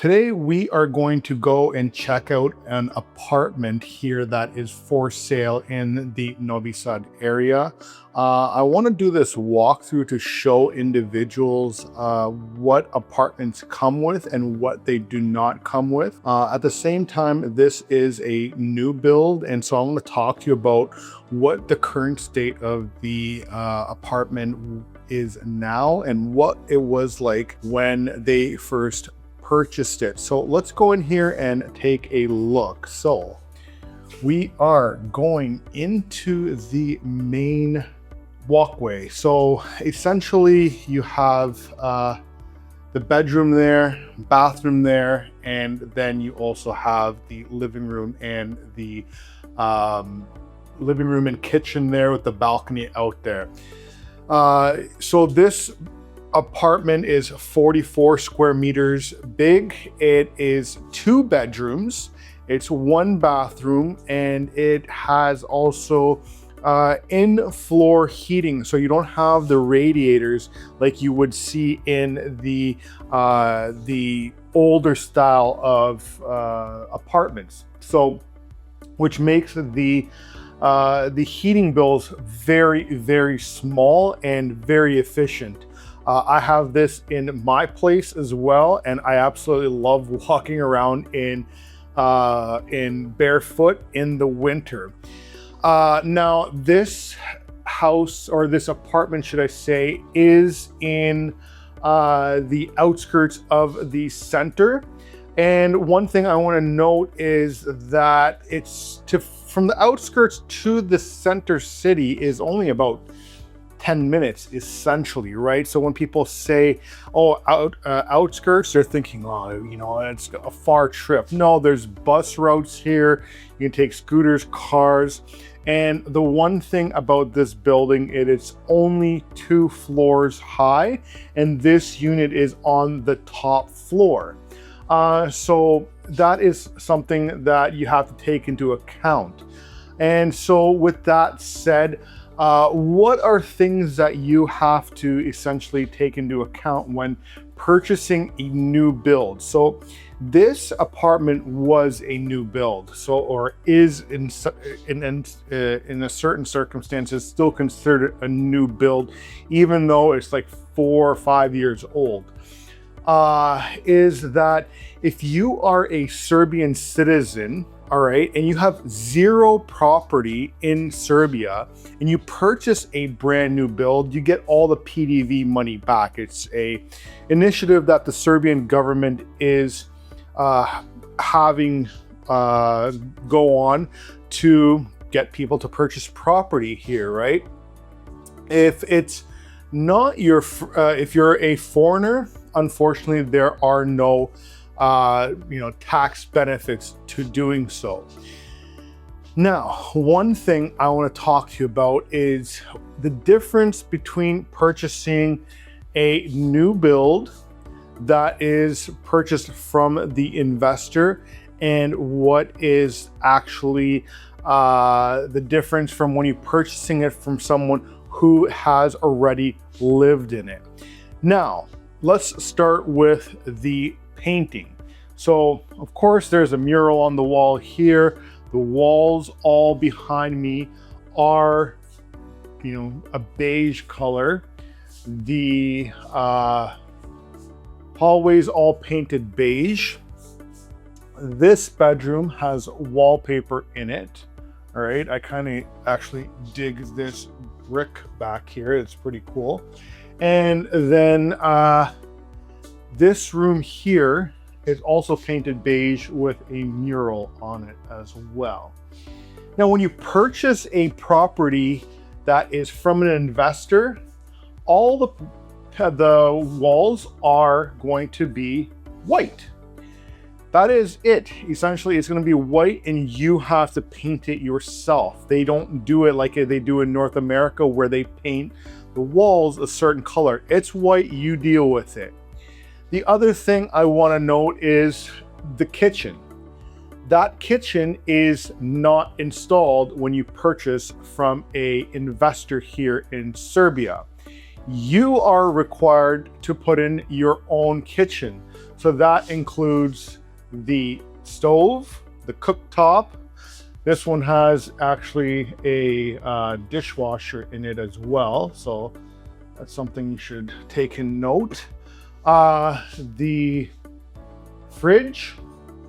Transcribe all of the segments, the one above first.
Today we are going to go and check out an apartment here that is for sale in the Novi Sad area. I want to do this walkthrough to show individuals what apartments come with and what they do not come with. At the same time, this is a new build, and so I'm going to talk to you about what the current state of the apartment is now and what it was like when they first purchased it. So let's go in here and take a look. So we are going into the main walkway. So essentially you have the bedroom there, bathroom there, and then you also have the living room and the living room and kitchen there with the balcony out there. So this apartment is 44 square meters big. It is 2 bedrooms, it's 1 bathroom, and it has also in-floor heating, so you don't have the radiators like you would see in the older style of apartments. So which makes the heating bills very, very small and very efficient. I have this in my place as well, and I absolutely love walking around in barefoot in the winter. Now this house, or this apartment should I say, is in the outskirts of the center. And one thing I want to note is that from the outskirts to the center city is only about 10 minutes essentially, right? So when people say, oh, outskirts, they're thinking, oh, you know, it's a far trip. No, there's bus routes here. You can take scooters, cars. And the one thing about this building, it is only 2 floors high, and this unit is on the top floor. So that is something that you have to take into account. And so with that said, what are things that you have to essentially take into account when purchasing a new build? So this apartment was a new build, so, or is in a certain circumstances still considered a new build, even though it's like 4 or 5 years old. Is that if you are a Serbian citizen, all right, and you have 0 property in Serbia and you purchase a brand new build, you get all the PDV money back. It's a initiative that the Serbian government is having go on to get people to purchase property here, right? If it's not your, if you're a foreigner, unfortunately, there are no tax benefits to doing so. Now, one thing I want to talk to you about is the difference between purchasing a new build that is purchased from the investor and what is actually the difference from when you're purchasing it from someone who has already lived in it. Now, let's start with the painting. So of course there's a mural on the wall here. The walls all behind me are, a beige color. The hallways all painted beige. This bedroom has wallpaper in it. All right, I kind of actually dig this brick back here. It's pretty cool. And then this room here is also painted beige with a mural on it as well. Now, when you purchase a property that is from an investor, all the walls are going to be white. That is it. Essentially, it's going to be white and you have to paint it yourself. They don't do it like they do in North America where they paint the walls a certain color. It's white, you deal with it. The other thing I want to note is the kitchen. That kitchen is not installed when you purchase from an investor here in Serbia. you are required to put in your own kitchen. So that includes the stove, the cooktop. This one has actually a dishwasher in it as well. So that's something you should take in note. The fridge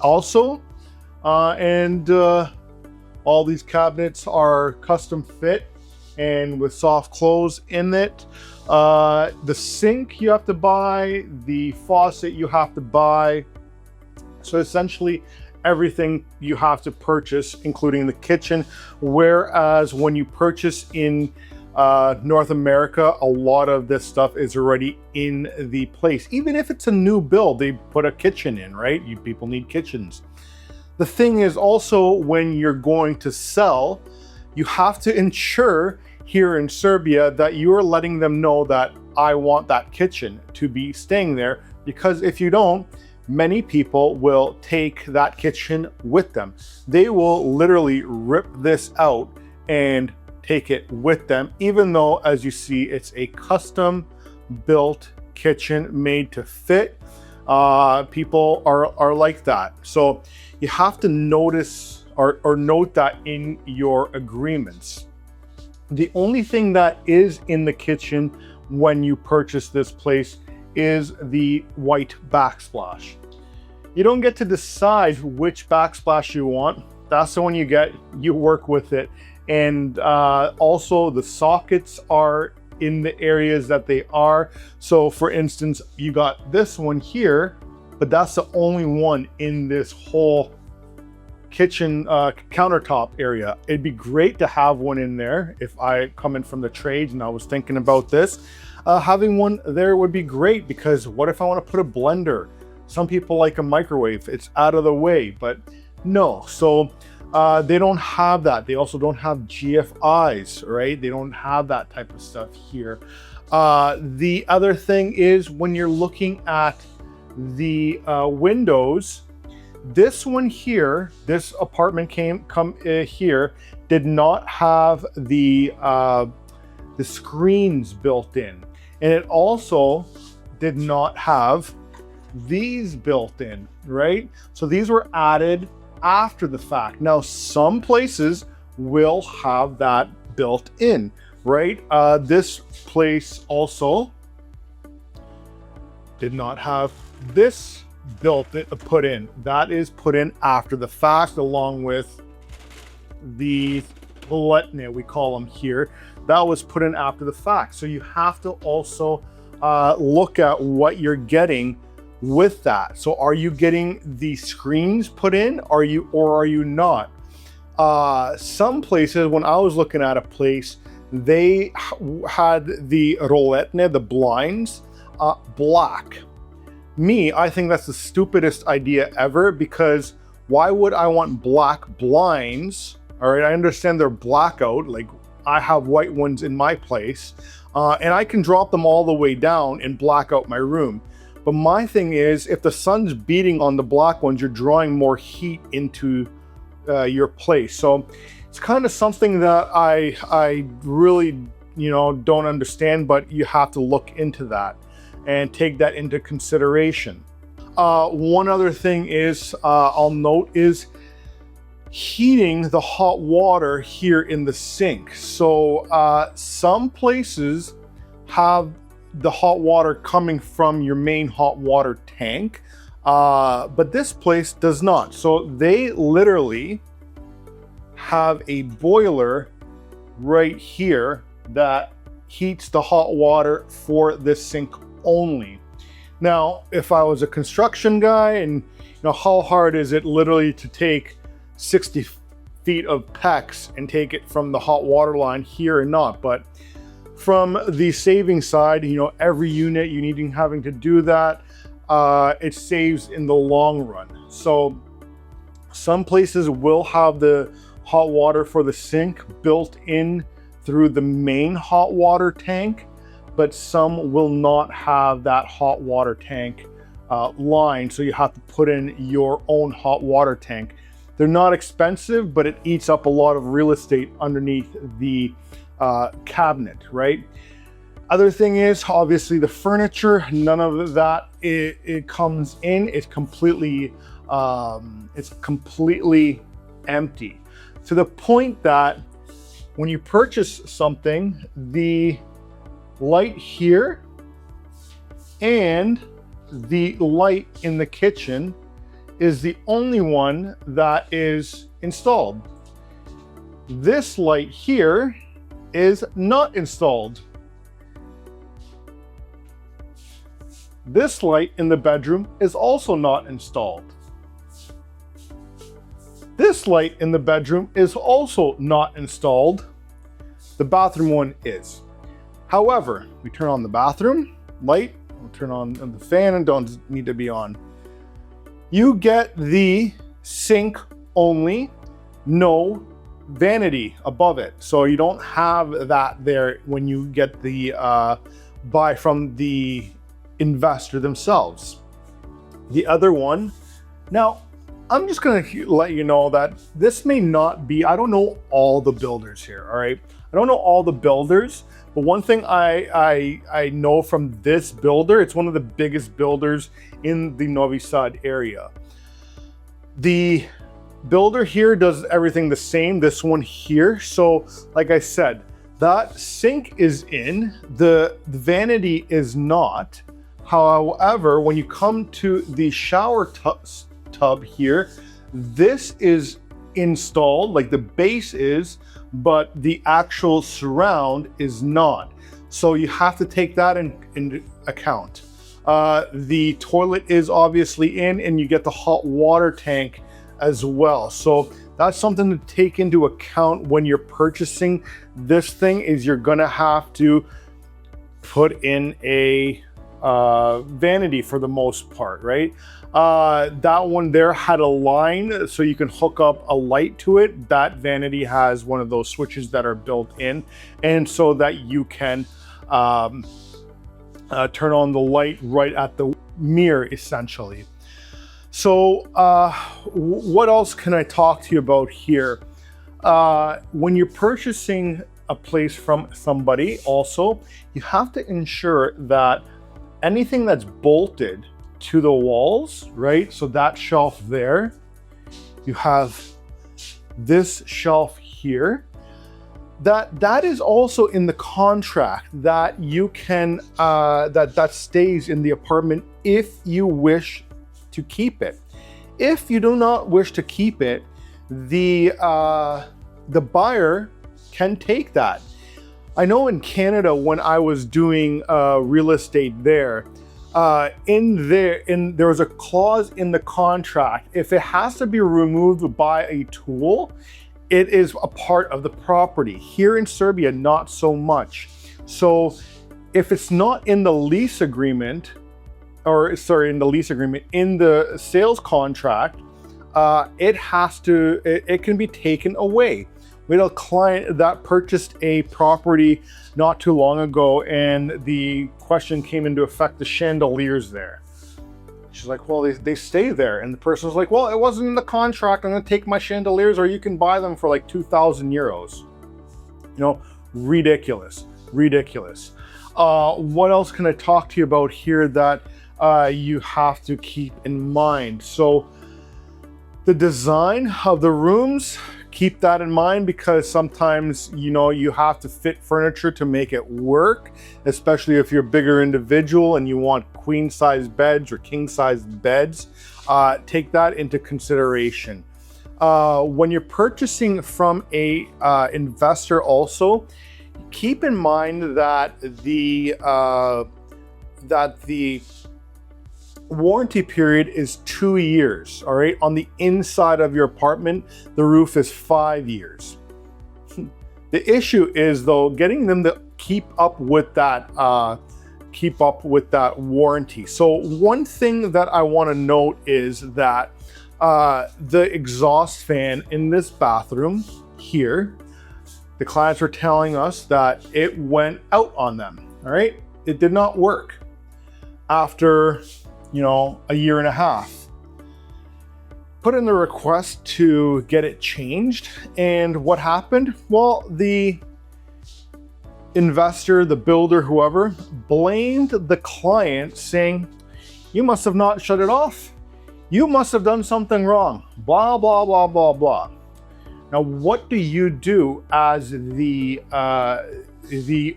also, and all these cabinets are custom fit and with soft close in it. The sink you have to buy, the faucet you have to buy. So essentially everything you have to purchase, including the kitchen. Whereas when you purchase in North America, a lot of this stuff is already in the place. Even if it's a new build, they put a kitchen in, right? People need kitchens. The thing is also, when you're going to sell, you have to ensure here in Serbia that you are letting them know that I want that kitchen to be staying there, because if you don't, many people will take that kitchen with them. They will literally rip this out and take it with them, even though, as you see, it's a custom built kitchen made to fit. People are like that. So you have to notice or note that in your agreements. The only thing that is in the kitchen when you purchase this place is the white backsplash. You don't get to decide which backsplash you want. That's the one you get. You work with it. And also the sockets are in the areas that they are. So for instance, you got this one here, but that's the only one in this whole kitchen countertop area. It'd be great to have one in there. If I come in from the trades and I was thinking about this, having one there would be great, because what if I want to put a blender? Some people like a microwave, it's out of the way, but no. So they don't have that. They also don't have GFIs, right? They don't have that type of stuff here. The other thing is, when you're looking at the windows, this one here, this apartment come here, did not have the screens built in, and it also did not have these built in, right? So these were added after the fact. Now some places will have that built in, right? This place also did not have this put in. That is put in after the fact, along with the toiletne, we call them here. That was put in after the fact. So you have to also look at what you're getting with that. So are you getting the screens put in? Or are you not? Some places, when I was looking at a place, they had the roletne, the blinds, black. I think that's the stupidest idea ever, because why would I want black blinds? All right, I understand they're blackout, like I have white ones in my place, and I can drop them all the way down and black out my room. But my thing is, if the sun's beating on the black ones, you're drawing more heat into your place. So it's kind of something that I really, don't understand, but you have to look into that and take that into consideration. One other thing is, I'll note, is heating the hot water here in the sink. So some places have the hot water coming from your main hot water tank, but this place does not. So they literally have a boiler right here that heats the hot water for this sink only. Now, if I was a construction guy, and how hard is it literally to take 60 feet of PEX and take it from the hot water line here or not? But from the saving side, every unit you need having to do that, it saves in the long run. So some places will have the hot water for the sink built in through the main hot water tank, but some will not have that hot water tank line. So you have to put in your own hot water tank. They're not expensive, but it eats up a lot of real estate underneath the cabinet, right? Other thing is obviously the furniture, none of that it comes in. It's completely empty, to the point that when you purchase something, the light here and the light in the kitchen is the only one that is installed. This light here is not installed. This light in the bedroom is also not installed. This light in the bedroom is also not installed. The bathroom one is. However, we turn on the bathroom light, we'll turn on the fan and don't need to be on. You get the sink only, no vanity above it. So you don't have that there when you get the buy from the investor themselves. The other one, now I'm just gonna let you know that this may not be, I don't know all the builders here, all right? I don't know all the builders, but one thing I know from this builder, it's one of the biggest builders in the Novi Sad area. The builder here does everything the same, this one here. So like I said, that sink is in, the vanity is not. However, when you come to the shower tub here, this is installed, like the base is, but the actual surround is not. So you have to take that into account. The toilet is obviously in, and you get the hot water tank as well. So that's something to take into account when you're purchasing this thing, is you're gonna have to put in a vanity for the most part, right? That one there had a line so you can hook up a light to it. That vanity has one of those switches that are built in, and so that you can turn on the light right at the mirror essentially. So what else can I talk to you about here? When you're purchasing a place from somebody, also you have to ensure that anything that's bolted to the walls, right? So that shelf there, you have this shelf here, that is also in the contract that you can that stays in the apartment if you wish to keep it. If you do not wish to keep it, the buyer can take that. I know in Canada, when I was doing real estate there, there was a clause in the contract. If it has to be removed by a tool, it is a part of the property. Here in Serbia, not so much. So if it's not in the lease agreement, in the sales contract, it can be taken away. We had a client that purchased a property not too long ago, and the question came into effect, the chandeliers there. She's like, well, they stay there. And the person was like, well, it wasn't in the contract. I'm gonna take my chandeliers, or you can buy them for like 2,000 euros. You know, ridiculous, ridiculous. What else can I talk to you about here that you have to keep in mind? So the design of the rooms, keep that in mind, because sometimes, you know, you have to fit furniture to make it work, especially if you're a bigger individual and you want queen size beds or king size beds. Take that into consideration. When you're purchasing from a investor also, keep in mind that the warranty period is 2 years, all right? On the inside of your apartment, the roof is 5 years. The issue is, though, getting them to keep up with that warranty. So one thing that I want to note is that the exhaust fan in this bathroom here, the clients were telling us that it went out on them, all right? It did not work after, you know, a year and a half. Put in the request to get it changed, and what happened? Well, the investor, the builder, whoever, blamed the client, saying, "You must have not shut it off. You must have done something wrong, blah, blah, blah, blah, blah." Now, what do you do as the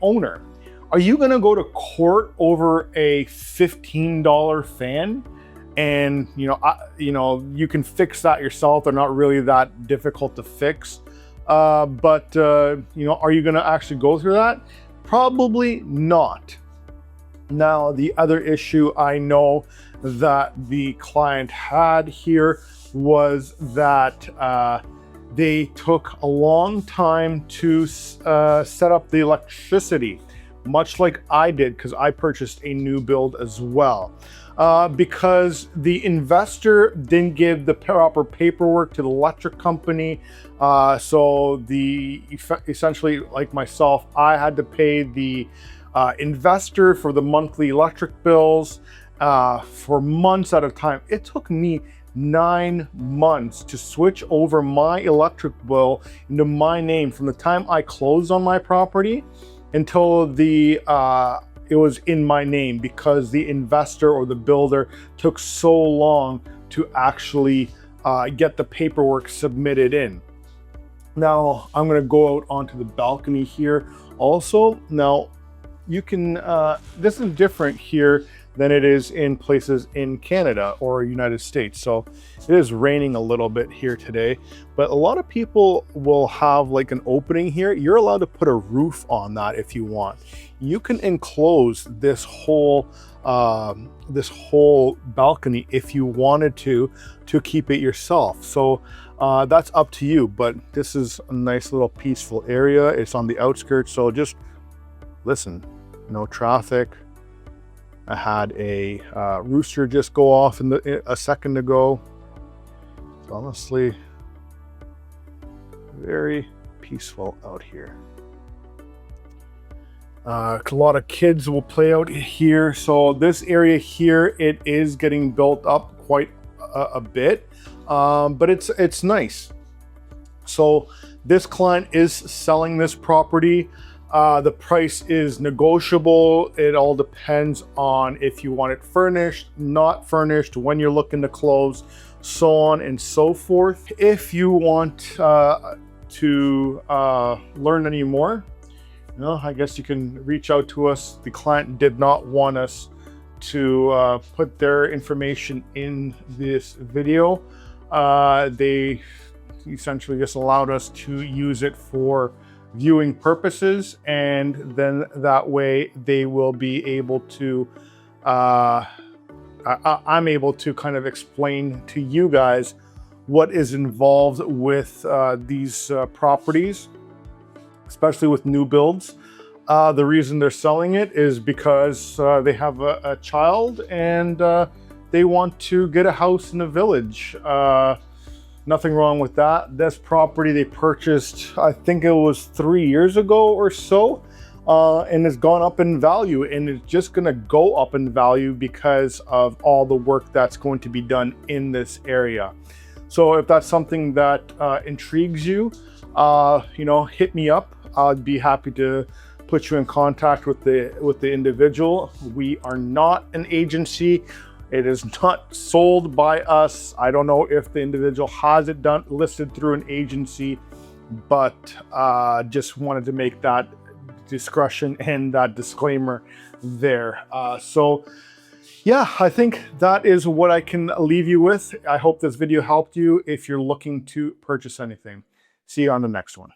owner? Are you gonna go to court over a $15 fan? And you can fix that yourself. They're not really that difficult to fix. But are you gonna actually go through that? Probably not. Now, the other issue I know that the client had here was that they took a long time to set up the electricity, much like I did, because I purchased a new build as well. Because the investor didn't give the proper paperwork to the electric company. So essentially, like myself, I had to pay the investor for the monthly electric bills for months at a time. It took me 9 months to switch over my electric bill into my name from the time I closed on my property until it was in my name, because the investor or the builder took so long to actually get the paperwork submitted in. Now, I'm gonna go out onto the balcony here also. Now, you can, this is different here than it is in places in Canada or United States. So it is raining a little bit here today, but a lot of people will have like an opening here. You're allowed to put a roof on that if you want. You can enclose this whole balcony if you wanted to keep it yourself. So that's up to you, but this is a nice little peaceful area. It's on the outskirts, so just listen, no traffic. I had a rooster just go off a second ago. It's honestly very peaceful out here. A lot of kids will play out here. So this area here, it is getting built up quite a bit, but it's nice. So this client is selling this property. The price is negotiable. It all depends on if you want it furnished, not furnished, when you're looking to close, so on and so forth. If you want to learn any more, I guess you can reach out to us. The client did not want us to put their information in this video. They essentially just allowed us to use it for viewing purposes, and then that way they will be able to I'm able to kind of explain to you guys what is involved with these properties, especially with new builds. The reason they're selling it is because they have a child and they want to get a house in a village. Nothing wrong with that. This property they purchased, I think it was 3 years ago or so, and it's gone up in value, and it's just gonna go up in value because of all the work that's going to be done in this area. So if that's something that intrigues you, hit me up. I'd be happy to put you in contact with the individual. We are not an agency. It is not sold by us. I don't know if the individual has it listed through an agency, but just wanted to make that discretion and that disclaimer there. So yeah, I think that is what I can leave you with. I hope this video helped you if you're looking to purchase anything. See you on the next one.